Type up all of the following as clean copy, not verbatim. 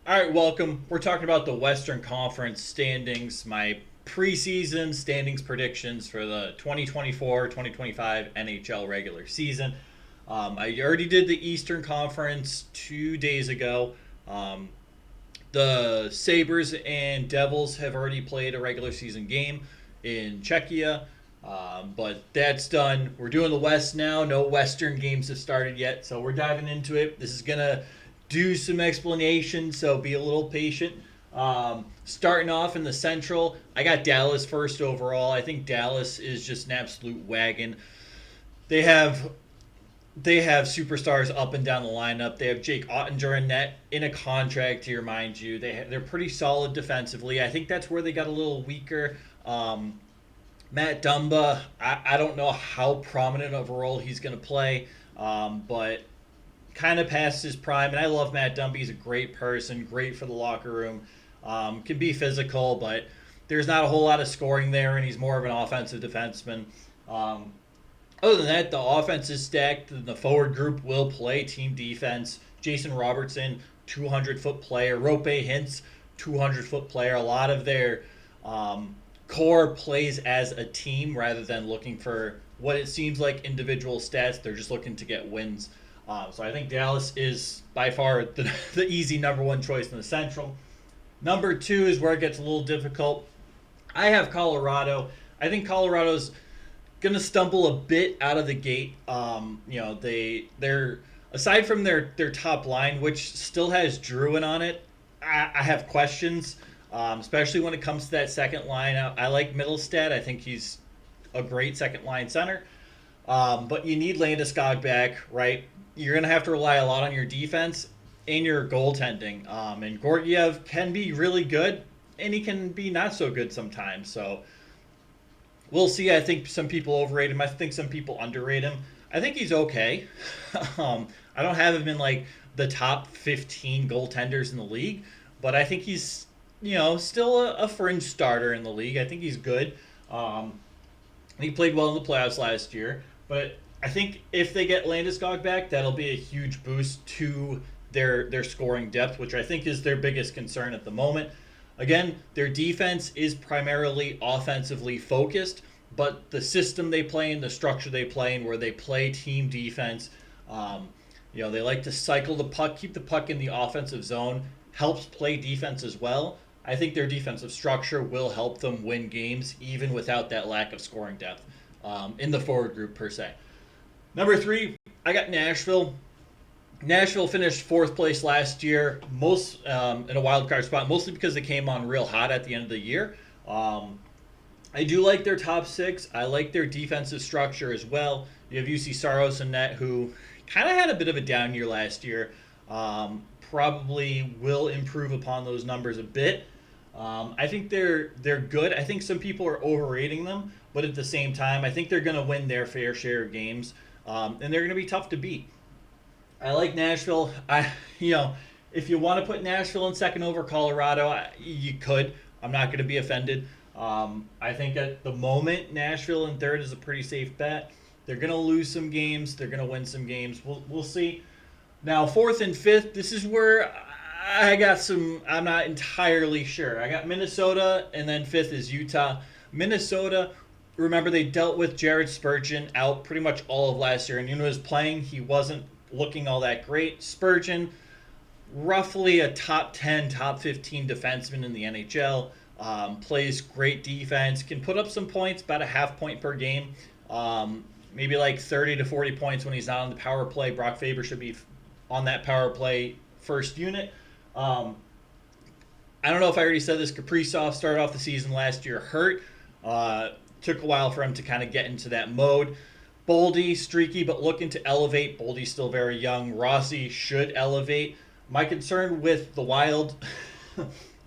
All right, welcome. We're talking about the Western Conference standings, my preseason standings predictions for the 2024-2025 NHL regular season. I already did the Eastern Conference 2 days ago. Um, the Sabres and Devils have already played a regular season game in Czechia, but that's done. We're doing the West now. No Western games have started yet, so we're diving into it. This is going to do some explanation, so be a little patient. Starting off in the Central, I got Dallas first overall. I think Dallas is just an absolute wagon. They have they have superstars up and down the lineup. They have Jake Ottinger in net in a contract here, mind you. They're pretty solid defensively. I think that's where they got a little weaker. Matt Dumba, I don't know how prominent of a role he's going to play, but kind of past his prime. And I love Matt Dumba. He's a great person, great for the locker room. Can be physical, but there's not a whole lot of scoring there, and he's more of an offensive defenseman. Um, Other than that, the offense is stacked. The forward group will play team defense. Jason Robertson, 200-foot player. Rope Hintz, 200-foot player. A lot of their core plays as a team rather than looking for what it seems like individual stats. They're just looking to get wins. So I think Dallas is by far the easy number one choice in the Central. Number two is where it gets a little difficult. I have Colorado. I think Colorado's gonna stumble a bit out of the gate. They're aside from their top line, which still has Druin on it. I have questions, especially when it comes to that second line. I like Middlestad. I think he's a great second line center. But you need Landeskog back, right? You're gonna have to rely a lot on your defense and your goaltending. And Gorgiev can be really good, and he can be not so good sometimes. So we'll see. I think some people overrate him. I think some people underrate him. I think he's okay. I don't have him in like the top 15 goaltenders in the league, but I think he's still a fringe starter in the league. I think he's good. He played well in the playoffs last year, but I think if they get Landeskog back, that'll be a huge boost to their scoring depth, which I think is their biggest concern at the moment. Again, their defense is primarily offensively focused, but the system they play in, the structure they play in, where they play team defense, they like to cycle the puck, keep the puck in the offensive zone, helps play defense as well. I think their defensive structure will help them win games, even without that lack of scoring depth in the forward group per se. Number three, I got Nashville. Nashville finished fourth place last year, most in a wild card spot, mostly because they came on real hot at the end of the year. I do like their top six. I like their defensive structure as well. You have UC Saros in net, who kind of had a bit of a down year last year. Probably will improve upon those numbers a bit. I think they're good. I think some people are overrating them, but at the same time, I think they're going to win their fair share of games, and they're going to be tough to beat. I like Nashville. If you want to put Nashville in second over Colorado, you could. I'm not going to be offended. I think at the moment Nashville in third is a pretty safe bet. They're going to lose some games. They're going to win some games. We'll see. Now fourth and fifth. This is where I got some. I'm not entirely sure. I got Minnesota, and then fifth is Utah. Minnesota. Remember, they dealt with Jared Spurgeon out pretty much all of last year, and when he was playing, he wasn't looking all that great. Spurgeon, roughly a top 10, top 15 defenseman in the NHL. Plays great defense, can put up some points, about a half point per game. Maybe like 30 to 40 points when he's not on the power play. Brock Faber should be on that power play first unit. I don't know if I already said this. Kaprizov started off the season last year hurt. Took a while for him to kind of get into that mode. Boldy, streaky, but looking to elevate. Boldy's still very young. Rossi should elevate. My concern with the Wild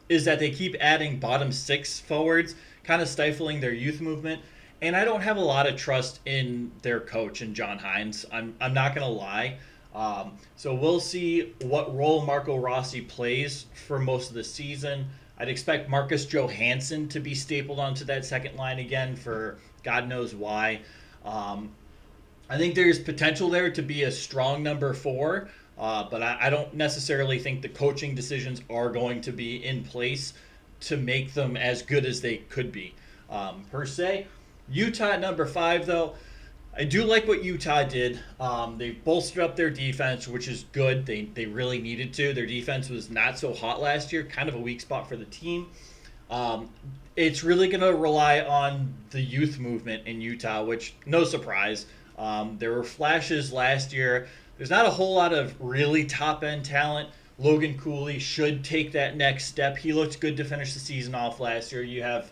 is that they keep adding bottom six forwards, kind of stifling their youth movement. And I don't have a lot of trust in their coach and John Hines. I'm not going to lie. So we'll see what role Marco Rossi plays for most of the season. I'd expect Marcus Johansson to be stapled onto that second line again for God knows why. I think there's potential there to be a strong number four, But I don't necessarily think the coaching decisions are going to be in place to make them as good as they could be, per se. Utah at number five, though. I do like what Utah did. They bolstered up their defense, which is good. They really needed to. Their defense was not so hot last year, kind of a weak spot for the team. Um, it's really going to rely on the youth movement in Utah, which, no surprise. There were flashes last year. There's not a whole lot of really top end talent. Logan Cooley should take that next step. He looked good to finish the season off last year. You have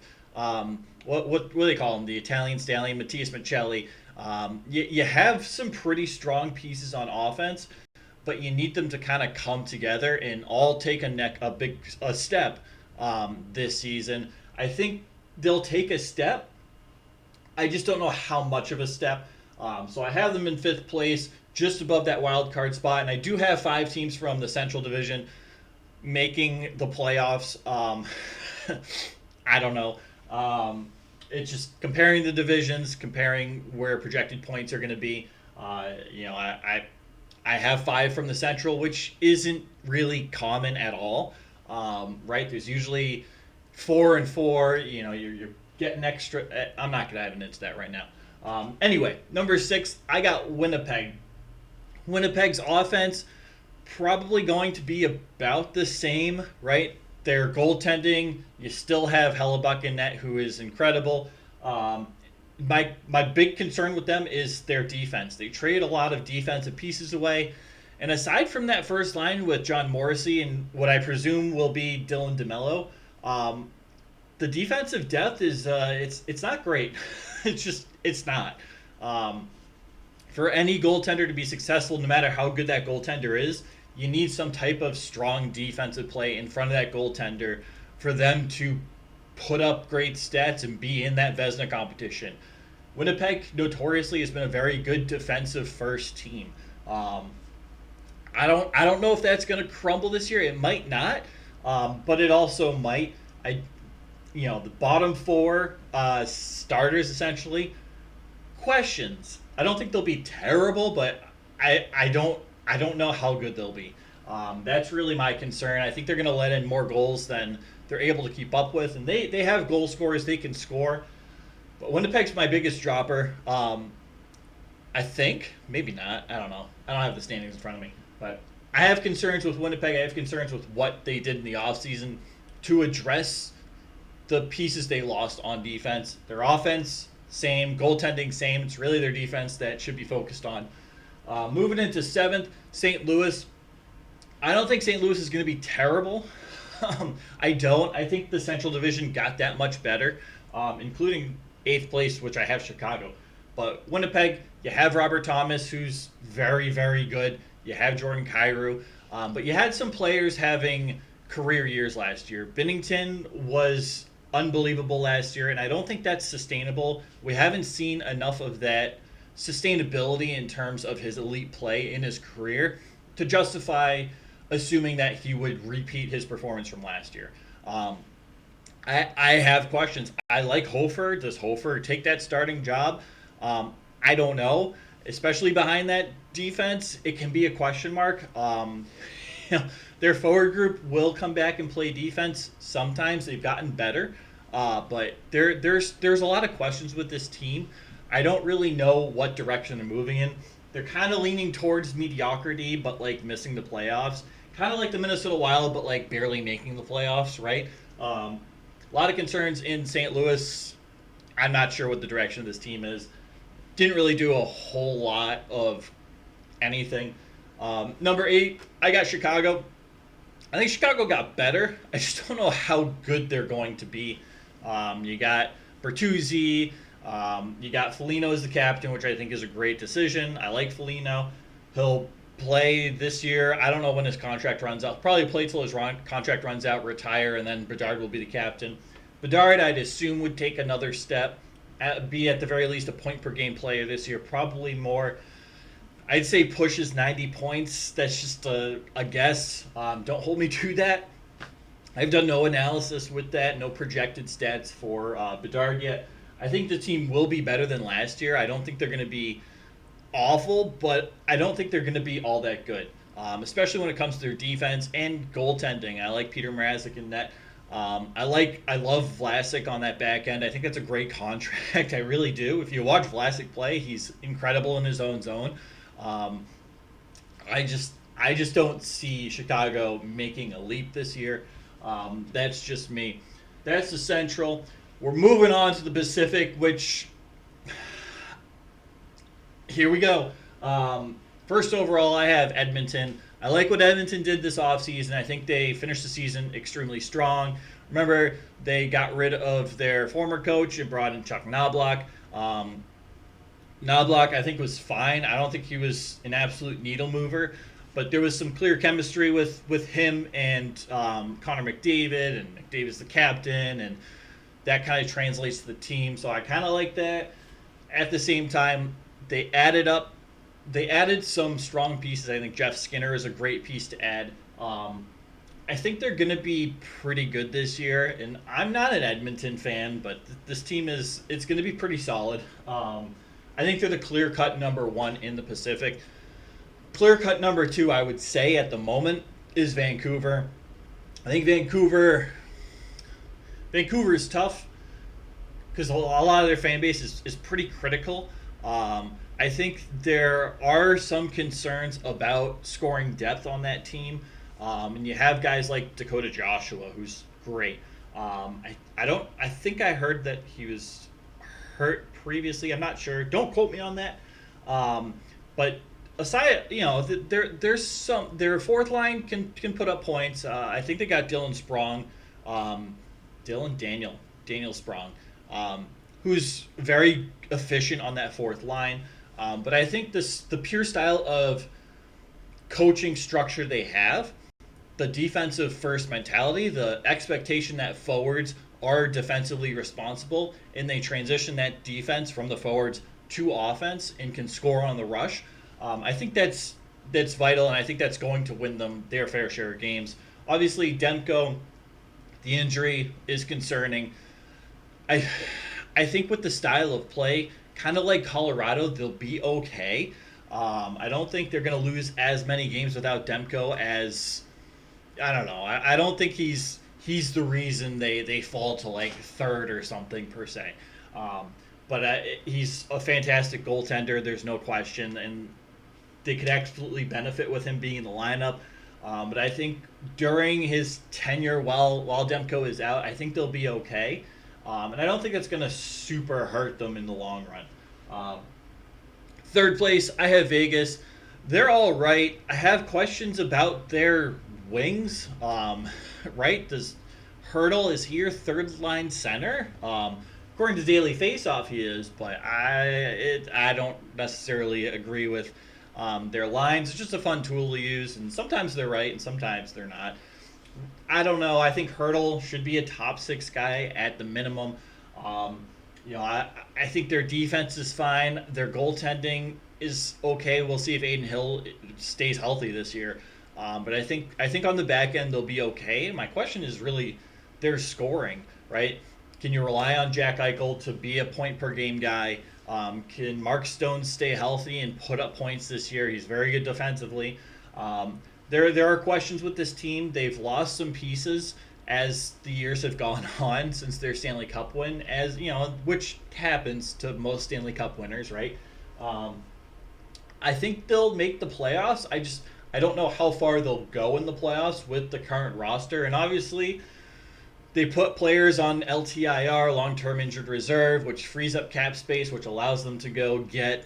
what do they call him? The Italian stallion, Mattias Michelli. You have some pretty strong pieces on offense, but you need them to kind of come together and all take a step this season. I think they'll take a step. I just don't know how much of a step. So I have them in fifth place, just above that wild card spot, and I do have five teams from the Central Division making the playoffs. I don't know. It's just comparing the divisions, comparing where projected points are going to be. I have five from the Central, which isn't really common at all. Right? There's usually 4 and 4. You're getting extra. I'm not going to dive into that right now. Anyway, number 6, I got Winnipeg. Winnipeg's offense probably going to be about the same, right? Their goaltending, you still have Hellebuck in net, who is incredible. My big concern with them is their defense. They trade a lot of defensive pieces away. And aside from that first line with John Morrissey and what I presume will be Dylan DeMello, the defensive depth is it's not great. It's not. For any goaltender to be successful, no matter how good that goaltender is, you need some type of strong defensive play in front of that goaltender for them to put up great stats and be in that Vezina competition. Winnipeg notoriously has been a very good defensive first team. I don't know if that's going to crumble this year. It might not, but it also might. The bottom 4 starters essentially. Questions. I don't think they'll be terrible, but I don't know how good they'll be. That's really my concern. I think they're going to let in more goals than they're able to keep up with, and they have goal scorers. They can score. But Winnipeg's my biggest dropper. I think. Maybe not. I don't know. I don't have the standings in front of me. But I have concerns with Winnipeg. I have concerns with what they did in the offseason to address the pieces they lost on defense. Their offense, same. Goaltending, same. It's really their defense that should be focused on. Moving into 7th, St. Louis. I don't think St. Louis is going to be terrible. I don't. I think the Central Division got that much better, including 8th place, which I have Chicago. But Winnipeg, you have Robert Thomas, who's very, very good. You have Jordan Kyrou. But you had some players having career years last year. Binnington was unbelievable last year, and I don't think that's sustainable. We haven't seen enough of that sustainability in terms of his elite play in his career to justify assuming that he would repeat his performance from last year. I have questions. I like Hofer. Does Hofer take that starting job? I don't know. Especially behind that defense, it can be a question mark. Their forward group will come back and play defense. Sometimes they've gotten better, but there's a lot of questions with this team. I don't really know what direction they're moving in. They're kind of leaning towards mediocrity, but like missing the playoffs. Kind of like the Minnesota Wild, but like barely making the playoffs, right? A lot of concerns in St. Louis. I'm not sure what the direction of this team is. Didn't really do a whole lot of anything. Number 8, I got Chicago. I think Chicago got better. I just don't know how good they're going to be. You got Bertuzzi. You got Foligno as the captain, which I think is a great decision. I like Foligno. He'll play this year. I don't know when his contract runs out. Probably play till his contract runs out, retire, and then Bedard will be the captain. Bedard, I'd assume, would take another step, be at the very least a point per game player this year. Probably more. I'd say pushes 90 points. That's just a guess. Don't hold me to that. I've done no analysis with that, no projected stats for Bedard yet. I think the team will be better than last year. I don't think they're going to be awful, but I don't think they're going to be all that good. especially when it comes to their defense and goaltending. I like Peter Mrazek in net. I love Vlasic on that back end. I think that's a great contract. I really do. If you watch Vlasic play, he's incredible in his own zone. Um, I just don't see Chicago making a leap this year. That's just me. That's the Central. We're moving on to the Pacific, which here we go. First overall, I have Edmonton. I like what Edmonton did this offseason. I think they finished the season extremely strong. Remember, they got rid of their former coach and brought in Chuck Knobloch. Knobloch, I think, was fine. I don't think he was an absolute needle mover, but there was some clear chemistry with him and Connor McDavid, and McDavid's the captain, and that kind of translates to the team. So I kind of like that. At the same time, they added some strong pieces. I think Jeff Skinner is a great piece to add. I think they're going to be pretty good this year, and I'm not an Edmonton fan, but this team it's going to be pretty solid. I think they're the clear-cut number one in the Pacific. Clear-cut number two, I would say at the moment, is Vancouver. I think Vancouver is tough because a lot of their fan base is pretty critical. I think there are some concerns about scoring depth on that team, and you have guys like Dakota Joshua, who's great. I think I heard that he was hurt previously. I'm not sure. Don't quote me on that. But aside, their fourth line can put up points. I think they got Dylan Sprong, Daniel Sprong, who's very efficient on that fourth line. But I think the pure style of coaching structure they have, the defensive first mentality, the expectation that forwards are defensively responsible and they transition that defense from the forwards to offense and can score on the rush. I think that's vital, and I think that's going to win them their fair share of games. Obviously, Demko, the injury is concerning. I think with the style of play, kind of like Colorado, they'll be okay. I don't think they're going to lose as many games without Demko as, I don't know. I don't think he's the reason they fall to like third or something per se. But he's a fantastic goaltender. There's no question, and they could absolutely benefit with him being in the lineup. But I think during his tenure while Demko is out, I think they'll be okay. And I don't think that's going to super hurt them in the long run. Third place, I have Vegas. They're all right. I have questions about their wings. Right? Does Hurdle, is he your third line center? According to Daily Faceoff, he is, but I don't necessarily agree with their lines. It's just a fun tool to use, and sometimes they're right and sometimes they're not. I don't know. I think Hurdle should be a top six guy at the minimum. I think their defense is fine. Their goaltending is okay. We'll see if Aiden Hill stays healthy this year. But I think on the back end they'll be okay. My question is really their scoring, right? Can you rely on Jack Eichel to be a point per game guy? Can Mark Stone stay healthy and put up points this year? He's very good defensively. There are questions with this team. They've lost some pieces as the years have gone on since their Stanley Cup win, as you know, which happens to most Stanley Cup winners, right? I think they'll make the playoffs. I don't know how far they'll go in the playoffs with the current roster, and obviously they put players on LTIR, long-term injured reserve, which frees up cap space, which allows them to go get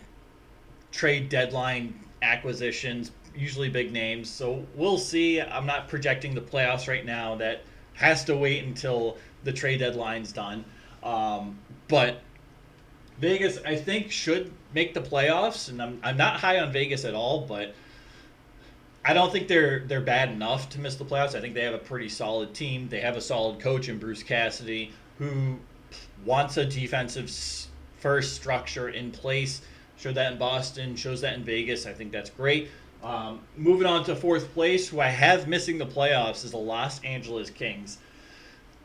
trade deadline acquisitions, usually big names. So we'll see. I'm not projecting the playoffs right now. That has to wait until the trade deadline's done. But Vegas, I think, should make the playoffs, and I'm not high on Vegas at all, but I don't think they're bad enough to miss the playoffs. I think they have a pretty solid team. They have a solid coach in Bruce Cassidy who wants a defensive first structure in place. Showed that in Boston, shows that in Vegas. I think that's great. Moving on to fourth place, who I have missing the playoffs, is the Los Angeles Kings.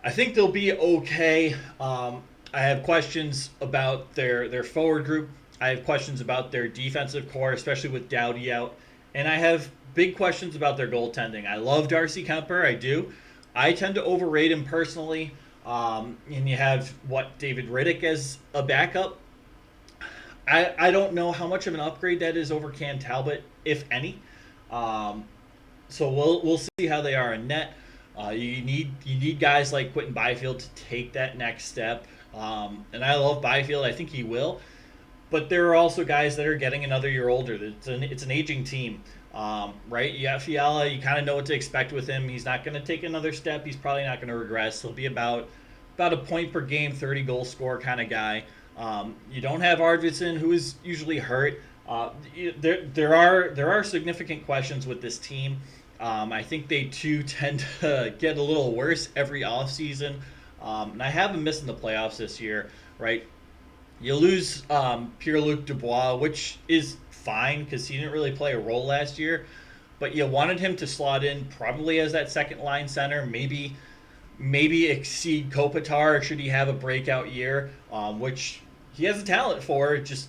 I think they'll be okay. I have questions about their forward group. I have questions about their defensive core, especially with Doughty out. and I have big questions about their goaltending. I love Darcy Kemper, I do. I tend to overrate him personally. And you have David Riddick as a backup. I don't know how much of an upgrade that is over Cam Talbot, if any. Um, so we'll see how they are in net. You need guys like Quentin Byfield to take that next step. And I love Byfield. I think he will. But there are also guys that are getting another year older. It's an aging team, right? You have Fiala. You kind of know what to expect with him. He's not going to take another step. He's probably not going to regress. He'll be about a point per game, 30 goal score kind of guy. You don't have Arvidsson, who is usually hurt. There are significant questions with this team. I think they too tend to get a little worse every offseason. And I have them missing the playoffs this year, right? You lose Pierre-Luc Dubois, which is fine because he didn't really play a role last year. But you wanted him to slot in probably as that second line center, maybe exceed Kopitar should he have a breakout year, which he has a talent for. Just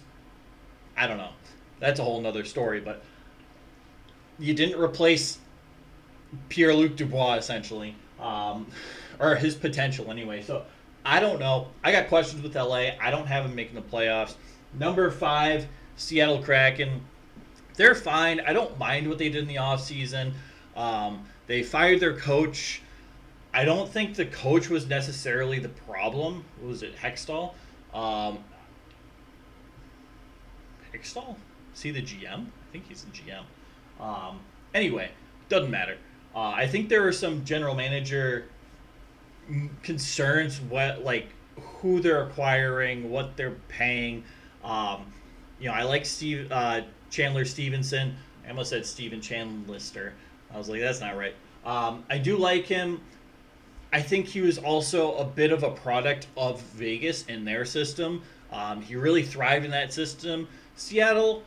I don't know. That's a whole nother story. But you didn't replace Pierre-Luc Dubois essentially, or his potential anyway. So I don't know. I got questions with LA. I don't have them making the playoffs. Number 5, Seattle Kraken. They're fine. I don't mind what they did in the offseason. They fired their coach. I don't think the coach was necessarily the problem. What was it, Hextall? Hextall? Is he the GM? I think he's the GM. Anyway, doesn't matter. I think there were some general manager concerns, who they're acquiring, what they're paying. I like Chandler Stevenson. I almost said Steven Chandlister. I was like, that's not right. I do like him. I think he was also a bit of a product of Vegas and their system. He really thrived in that system. Seattle,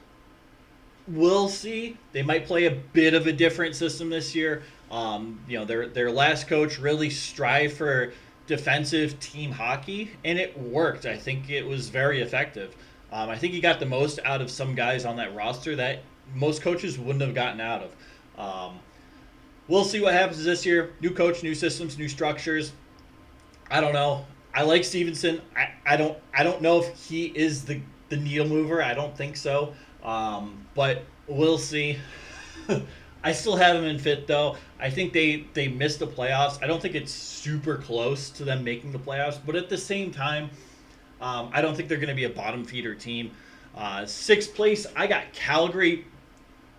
we'll see. They might play a bit of a different system this year. Their last coach really strived for defensive team hockey, and it worked. I think it was very effective. I think he got the most out of some guys on that roster that most coaches wouldn't have gotten out of. We'll see what happens this year. New coach, new systems, new structures. I don't know. I like Stevenson. I don't know if he is the needle mover. I don't think so. But we'll see. I still have them in fifth though. I think they missed the playoffs. I don't think it's super close to them making the playoffs, but at the same time, I don't think they're going to be a bottom feeder team. Sixth place, I got Calgary,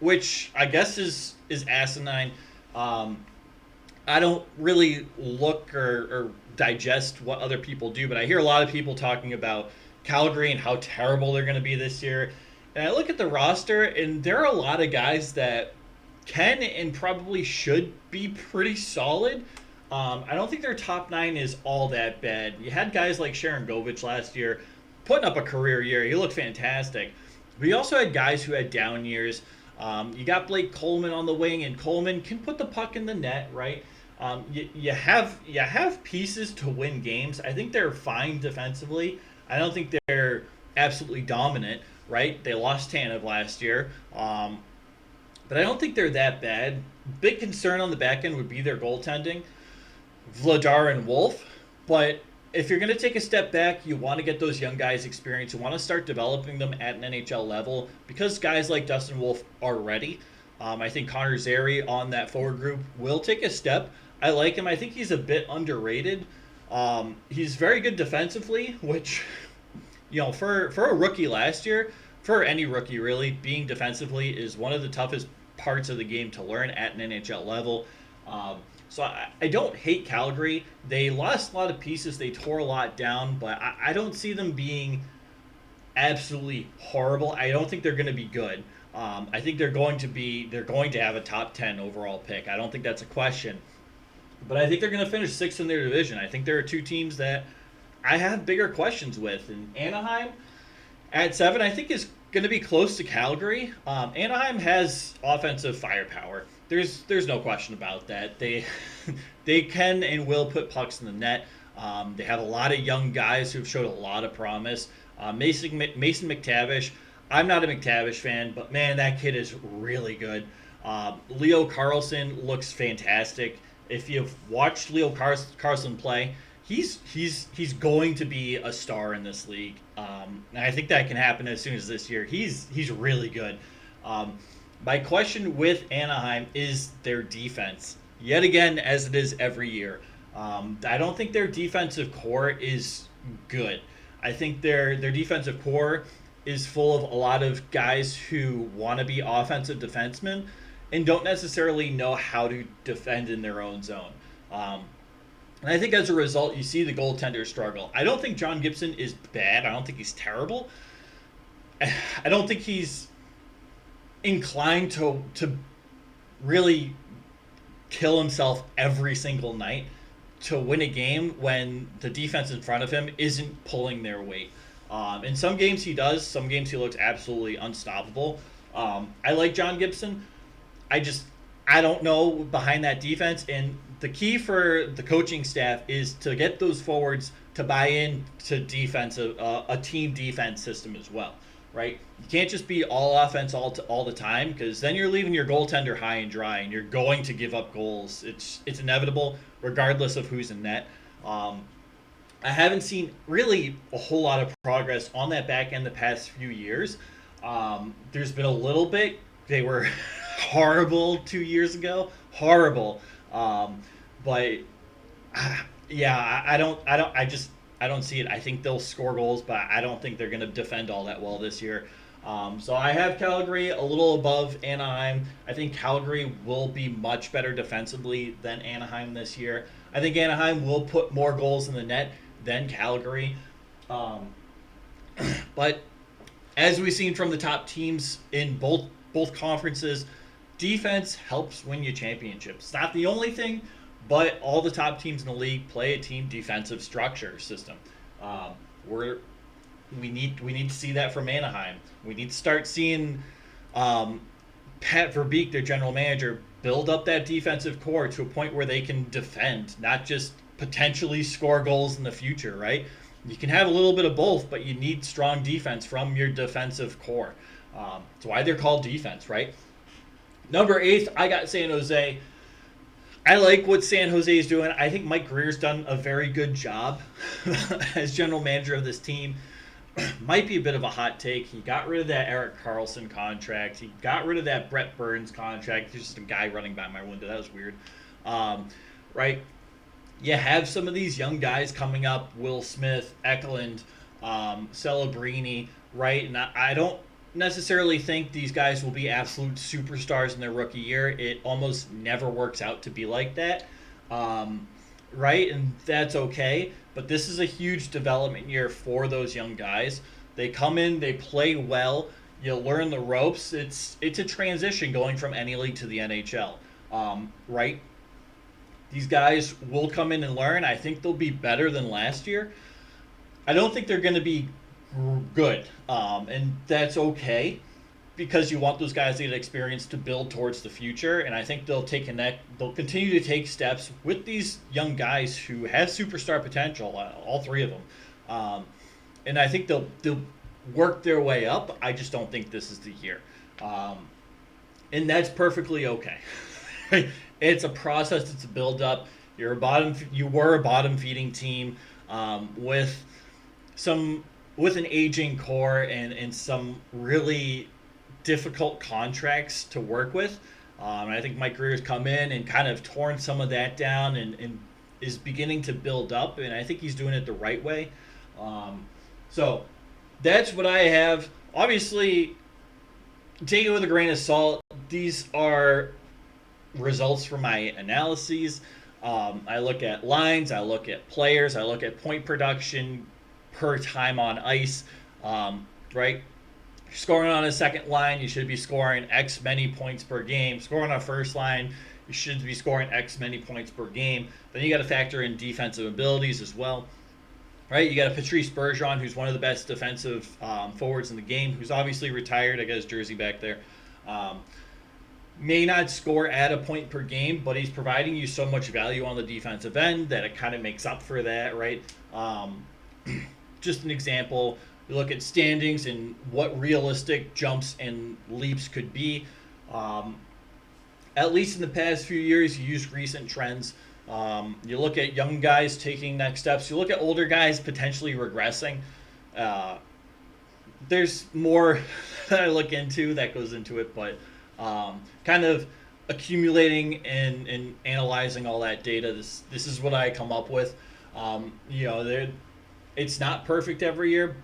which I guess is asinine. I don't really look or digest what other people do, but I hear a lot of people talking about Calgary and how terrible they're going to be this year. And I look at the roster, and there are a lot of guys that can and probably should be pretty solid. I don't think their top 9 is all that bad. You had guys like Sharon Govich last year putting up a career year. He looked fantastic. But you also had guys who had down years. You got Blake Coleman on the wing, and Coleman can put the puck in the net, right? You have pieces to win games. I think they're fine defensively. I don't think they're absolutely dominant, right? They lost Tanev last year. But I don't think they're that bad. Big concern on the back end would be their goaltending, Vladar and Wolf. But if you're going to take a step back, you want to get those young guys experience. You want to start developing them at an NHL level because guys like Dustin Wolf are ready. I think Connor Zary on that forward group will take a step. I like him. I think he's a bit underrated. He's very good defensively, which, for a rookie last year, for any rookie really, being defensively is one of the toughest parts of the game to learn at an NHL level. So I don't hate Calgary. They lost a lot of pieces. They tore a lot down, but I don't see them being absolutely horrible. I don't think they're going to be good. I think they're going to have a top 10 overall pick. I don't think that's a question. But I think they're going to finish 6th in their division. I think there are 2 teams that I have bigger questions with. And Anaheim at 7, I think is going to be close to Calgary. Anaheim has offensive firepower. There's no question about that. They can and will put pucks in the net. They have a lot of young guys who've showed a lot of promise. Mason McTavish, I'm not a McTavish fan, but man, that kid is really good. Leo Carlson looks fantastic. If you've watched Carlson play, he's going to be a star in this league. And I think that can happen as soon as this year. He's really good. Um, my question with Anaheim is their defense. Yet again, as it is every year, I don't think their defensive core is good. I think their defensive core is full of a lot of guys who want to be offensive defensemen and don't necessarily know how to defend in their own zone. Um, and I think as a result, you see the goaltender struggle. I don't think John Gibson is bad. I don't think he's terrible. I don't think he's inclined to really kill himself every single night to win a game when the defense in front of him isn't pulling their weight. In some games he does. Some games he looks absolutely unstoppable. I like John Gibson. I don't know behind that defense. And the key for the coaching staff is to get those forwards to buy in to defensive a team defense system as well, right? You can't just be all offense all the time, because then you're leaving your goaltender high and dry, and you're going to give up goals. It's inevitable, regardless of who's in net. I haven't seen really a whole lot of progress on that back end the past few years. There's been a little bit. They were horrible 2 years ago, horrible. But yeah, I don't see it. I think they'll score goals, but I don't think they're going to defend all that well this year. So I have Calgary a little above Anaheim. I think Calgary will be much better defensively than Anaheim this year. I think Anaheim will put more goals in the net than Calgary. But as we've seen from the top teams in both conferences, defense helps win you championships. It's not the only thing, but all the top teams in the league play a team defensive structure system. We need to see that from Anaheim. We need to start seeing Pat Verbeek, their general manager, build up that defensive core to a point where they can defend, not just potentially score goals in the future, right? You can have a little bit of both, but you need strong defense from your defensive core. That's why they're called defense, right? Number 8, I got San Jose. I like what San Jose is doing. I think Mike Greer's done a very good job as general manager of this team. Might be a bit of a hot take. He got rid of that Erik Karlsson contract. He got rid of that Brett Burns contract. There's just a guy running by my window. That was weird. Right? You have some of these young guys coming up. Will Smith, Eklund, Celebrini, right? And I don't necessarily think these guys will be absolute superstars in their rookie year. It almost never works out to be like that. Right? And that's okay. But this is a huge development year for those young guys. They come in, they play well, you learn the ropes. It's a transition going from any league to the NHL. Right? These guys will come in and learn. I think they'll be better than last year. I don't think they're going to be good. And that's okay, because you want those guys to get experience to build towards the future. And I think they'll continue to take steps with these young guys who have superstar potential, all three of them. And I think they'll work their way up. I just don't think this is the year. And that's perfectly okay. It's a process. It's a build up. You were a bottom feeding team with an aging core and some really difficult contracts to work with. And I think Mike Greer's come in and kind of torn some of that down and is beginning to build up. And I think he's doing it the right way. So that's what I have. Obviously, take it with a grain of salt. These are results from my analyses. I look at lines, I look at players, I look at point production per time on ice, right? You're scoring on a second line, you should be scoring X many points per game. Scoring on a first line, you should be scoring X many points per game. Then you got to factor in defensive abilities as well, right? You got a Patrice Bergeron, who's one of the best defensive forwards in the game, who's obviously retired. I got his jersey back there. May not score at a point per game, but he's providing you so much value on the defensive end that it kind of makes up for that, right? Just an example, You look at standings and what realistic jumps and leaps could be. Um, at least in the past few years, you use recent trends. You look at young guys taking next steps. You look at older guys potentially regressing. Uh, there's more that I look into that goes into it, but kind of accumulating and analyzing all that data. This is what I come up with. There it's not perfect every year,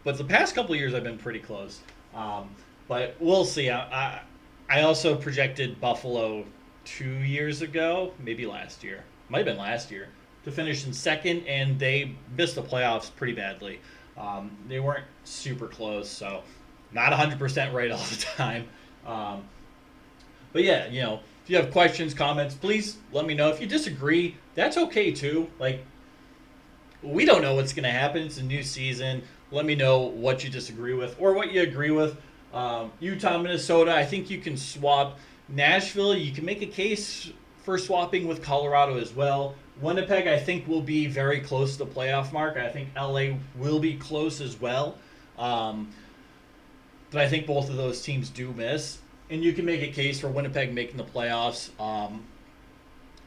but the past couple of years I've been pretty close. Um, but we'll see. I also projected Buffalo 2 years ago, maybe last year, might have been last year, to finish in second, and they missed the playoffs pretty badly. They weren't super close, so not 100% right all the time. Um, but yeah, if you have questions, comments, please let me know. If you disagree, that's okay too. Like, we don't know what's going to happen. It's a new season. Let me know what you disagree with or what you agree with. Utah, Minnesota, I think you can swap. Nashville, you can make a case for swapping with Colorado as well. Winnipeg, I think, will be very close to the playoff mark. I think LA will be close as well. Um, but I think both of those teams do miss. And you can make a case for Winnipeg making the playoffs.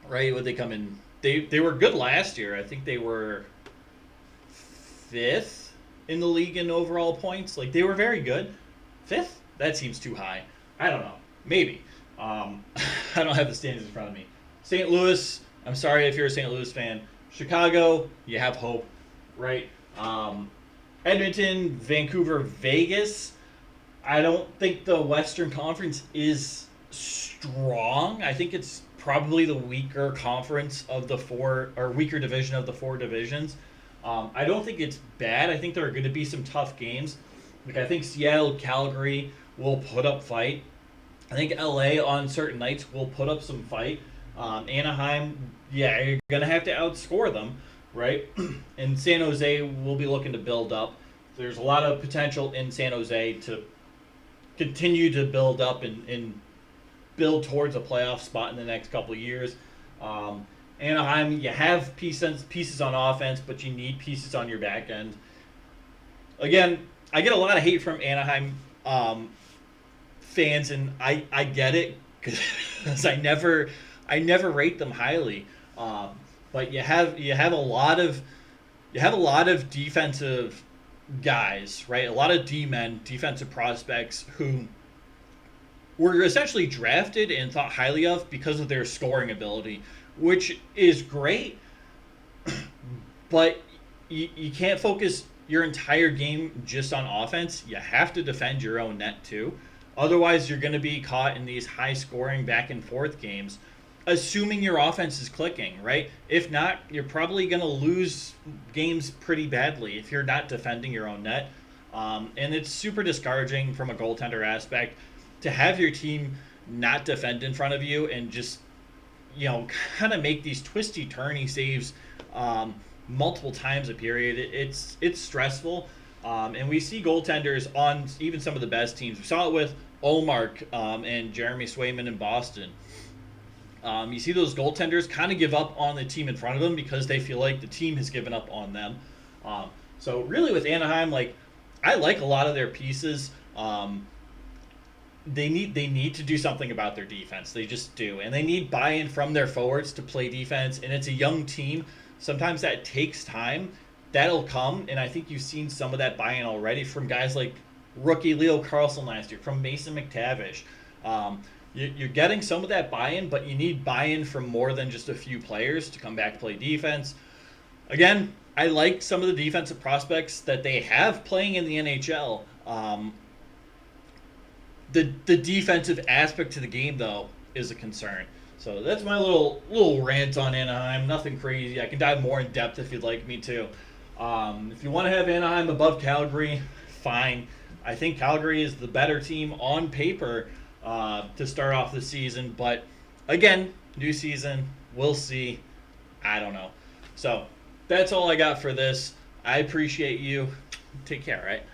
Right? Would they come in? They were good last year. I think they were fifth in the league in overall points. Like, they were very good. Fifth? That seems too high. I don't know. Maybe. I don't have the standings in front of me. St. Louis, I'm sorry if you're a St. Louis fan. Chicago, you have hope, right? Edmonton, Vancouver, Vegas. I don't think the Western Conference is strong. I think it's probably the weaker conference of the four, or weaker division of the four divisions. I don't think it's bad. I think there are going to be some tough games. Like, I think Seattle, Calgary will put up fight. I think LA on certain nights will put up some fight. Anaheim, yeah, you're going to have to outscore them, right? And San Jose will be looking to build up. There's a lot of potential in San Jose to continue to build up and build towards a playoff spot in the next couple of years. Anaheim, you have pieces on offense, but you need pieces on your back end. Again, I get a lot of hate from Anaheim fans, and I get it because I never rate them highly. But you have a lot of defensive guys, right? A lot of D-men, defensive prospects who were essentially drafted and thought highly of because of their scoring ability, which is great, but you can't focus your entire game just on offense. You have to defend your own net too. Otherwise, you're going to be caught in these high-scoring back and forth games, assuming your offense is clicking, right? If not, you're probably going to lose games pretty badly if you're not defending your own net. And it's super discouraging from a goaltender aspect to have your team not defend in front of you and just, kind of make these twisty, turny saves multiple times a period. It's stressful. And we see goaltenders on even some of the best teams. We saw it with Olmark and Jeremy Swayman in Boston. You see those goaltenders kind of give up on the team in front of them because they feel like the team has given up on them. So really with Anaheim, I like a lot of their pieces. They need to do something about their defense. They just do. And they need buy-in from their forwards to play defense. And it's a young team. Sometimes that takes time. That'll come, and I think you've seen some of that buy-in already from guys like rookie Leo Carlson last year, from Mason McTavish. You're getting some of that buy-in, but you need buy-in from more than just a few players to come back to play defense. Again, I like some of the defensive prospects that they have playing in the NHL. The defensive aspect to the game, though, is a concern. So that's my little rant on Anaheim. Nothing crazy. I can dive more in depth if you'd like me to. If you want to have Anaheim above Calgary, fine. I think Calgary is the better team on paper to start off the season. But again, new season. We'll see. I don't know. So that's all I got for this. I appreciate you. Take care, right?